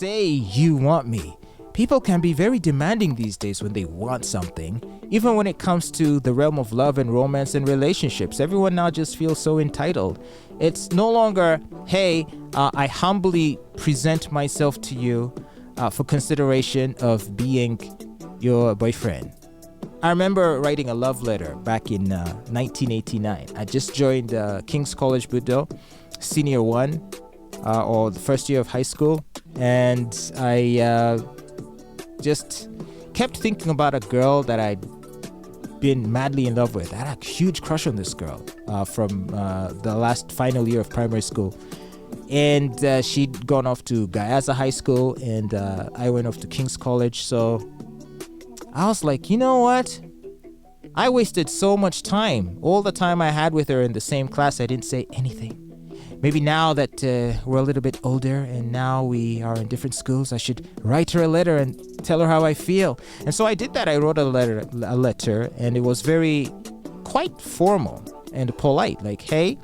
say you want me. People can be very demanding these days when they want something. Even when it comes to the realm of love and romance and relationships, everyone now just feels so entitled. It's no longer, hey, I humbly present myself to you for consideration of being your boyfriend. I remember writing a love letter back in 1989. I just joined King's College Budo, senior one, or the first year of high school. And I just kept thinking about a girl that I'd been madly in love with. I had a huge crush on this girl from the last final year of primary school. And she'd gone off to Gayaza High School, and I went off to King's College. So I was like, you know what? I wasted so much time. All the time I had with her in the same class, I didn't say anything. Maybe now that we're a little bit older and now we are in different schools, I should write her a letter and tell her how I feel. And so I did that. I wrote a letter, and it was quite formal and polite. Like, hey,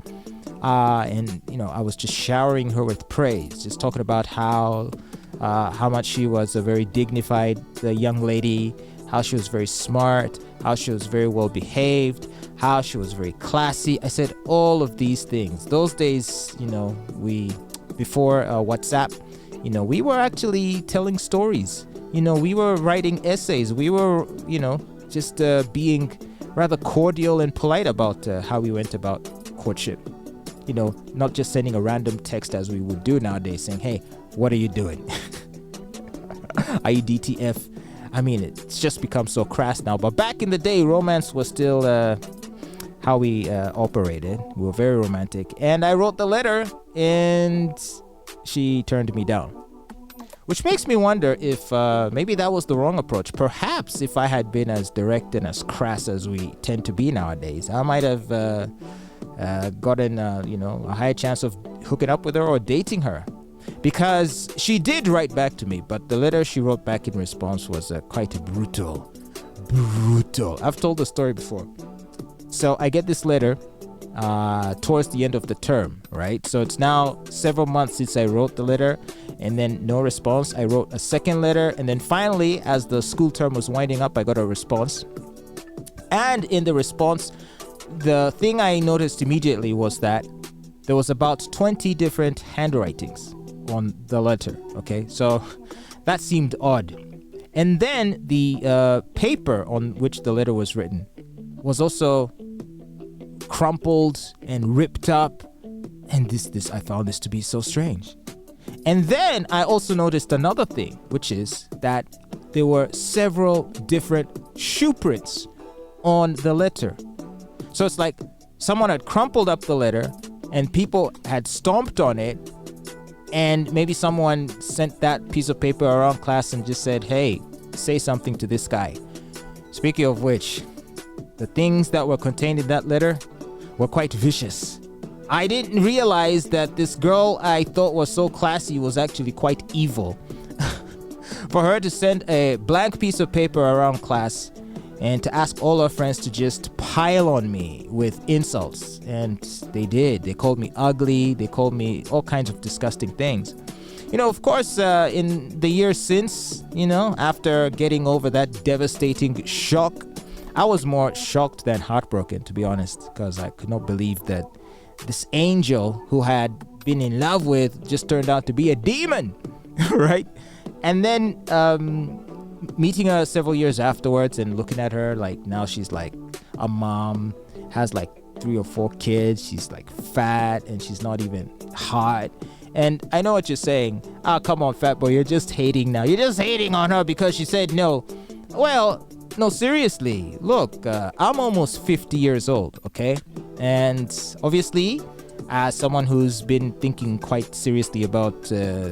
and I was just showering her with praise, just talking about how much she was a very dignified young lady, how she was very smart, how she was very well behaved, how she was very classy. I said all of these things. Those days, before WhatsApp, we were actually telling stories. We were writing essays. We were, just being rather cordial and polite about how we went about courtship. Not just sending a random text as we would do nowadays saying, hey, what are you doing? Are you DTF? I mean, it's just become so crass now. But back in the day, romance was still how we operated. We were very romantic. And I wrote the letter, and she turned me down. Which makes me wonder if maybe that was the wrong approach. Perhaps if I had been as direct and as crass as we tend to be nowadays, I might have gotten a higher chance of hooking up with her or dating her. Because she did write back to me, but the letter she wrote back in response was quite brutal. I've told the story before. So I get this letter towards the end of the term, right? So it's now several months since I wrote the letter, and then no response. I wrote a second letter, and then finally, as the school term was winding up, I got a response. And in the response, the thing I noticed immediately was that there was about 20 different handwritings on the letter. Okay, so that seemed odd. And then the paper on which the letter was written was also crumpled and ripped up, and this I found this to be so strange. And then I also noticed another thing, which is that there were several different shoe prints on the letter. So it's like someone had crumpled up the letter and people had stomped on it, and maybe someone sent that piece of paper around class and just said, hey, say something to this guy. Speaking of which, the things that were contained in that letter were quite vicious. I didn't realize that this girl I thought was so classy was actually quite evil. For her to send a blank piece of paper around class and to ask all her friends to just pile on me with insults. And they did. They called me ugly. They called me all kinds of disgusting things. Of course, in the years since, after getting over that devastating shock, I was more shocked than heartbroken, to be honest, because I could not believe that this angel who had been in love with just turned out to be a demon, right? And then meeting her several years afterwards and looking at her, like now she's like a mom, has like 3 or 4 kids, she's like fat and she's not even hot. And I know what you're saying. Come on, Fatboy, you're just hating now. You're just hating on her because she said no. Well, no, seriously. Look, I'm almost 50 years old, okay? And obviously, as someone who's been thinking quite seriously about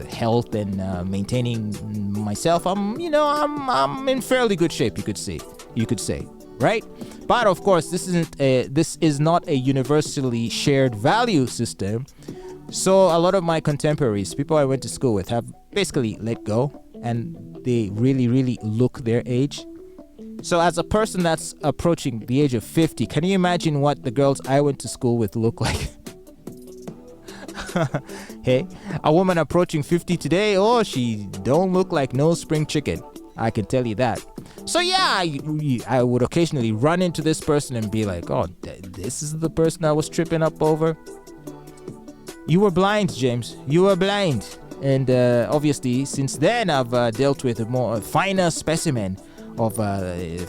health and maintaining myself, I'm in fairly good shape, you could say, right? But of course, this is not a universally shared value system. So a lot of my contemporaries, people I went to school with, have basically let go, and they really, really look their age. So as a person that's approaching the age of 50, can you imagine what the girls I went to school with look like? Hey, a woman approaching 50 today, oh, she don't look like no spring chicken. I can tell you that. So yeah, I would occasionally run into this person and be like, oh, this is the person I was tripping up over. You were blind, James. You were blind. And obviously, since then, I've dealt with a more finer specimen of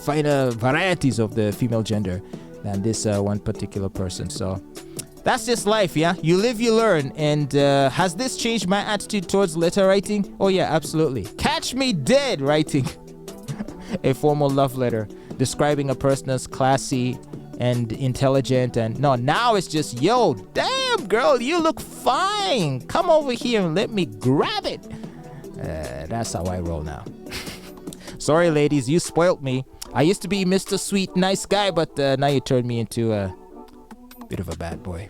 finer varieties of the female gender than this one particular person. So that's just life, yeah? You live, you learn. And has this changed my attitude towards letter writing? Oh yeah, absolutely. Catch me dead writing a formal love letter describing a person as classy and intelligent, and no, now it's just, yo, damn girl, you look fine, come over here and let me grab it. That's how I roll now. Sorry ladies, you spoilt me. I used to be Mr. Sweet nice guy, but now you turned me into a bit of a bad boy.